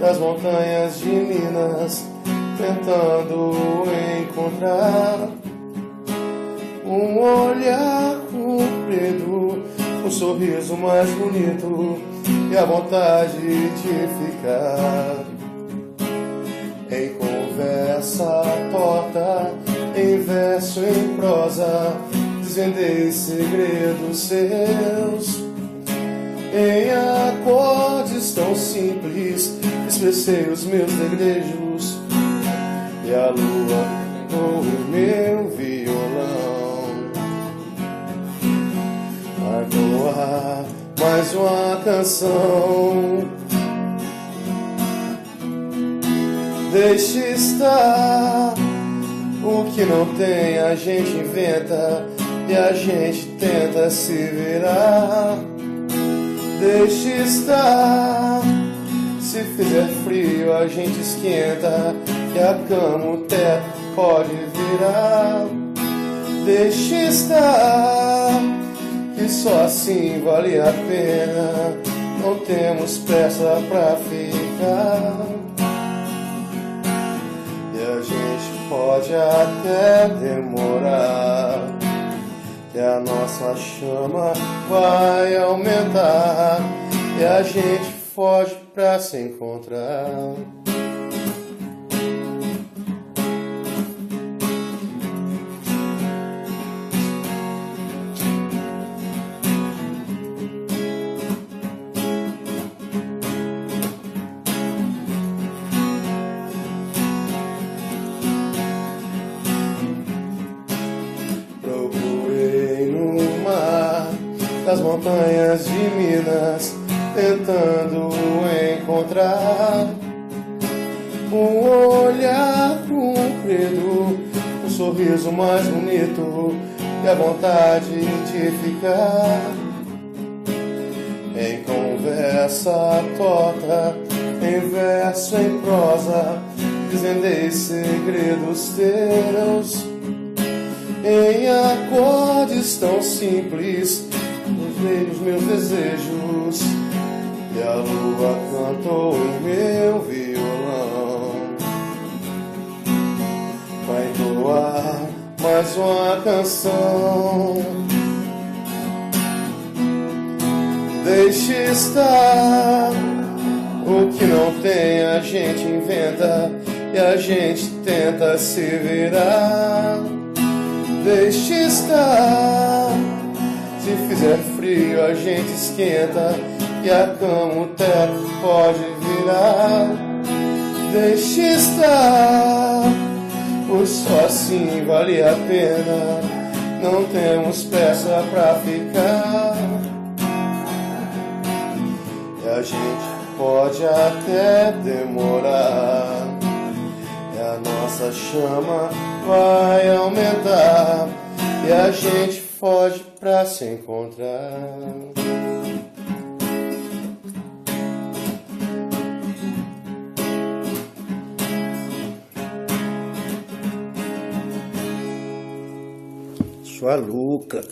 das montanhas de Minas, tentando encontrar um olhar comprido, um sorriso mais bonito e a vontade de ficar em conversa torta, em verso, em prosa. Desvendei segredos seus em acordes tão simples, expressei os meus desejos e a lua com o meu violão. Vai voar mais uma canção, deixe estar. O que não tem a gente inventa e a gente tenta se virar. Deixe estar. Se fizer frio a gente esquenta e a cama, o teto pode virar. Deixe estar, que só assim vale a pena. Não temos pressa pra ficar. E a gente pode até demorar, que a nossa chama vai aumentar e a gente foge pra se encontrar. Das montanhas de Minas, tentando encontrar um olhar comprido, um sorriso mais bonito e a vontade de ficar em conversa torta, em verso, em prosa. Desvendei segredos teus em acordes tão simples, os meus desejos e a lua cantou em meu violão. Vai entoar mais uma canção, deixe estar. O que não tem a gente inventa e a gente tenta se virar. Deixe estar. Se fizer frio a gente esquenta e a cama, o teto pode virar. Deixe estar, pois só assim vale a pena. Não temos pressa pra ficar. E a gente pode até demorar, e a nossa chama vai aumentar e a gente foge pra se encontrar. Sua Luca.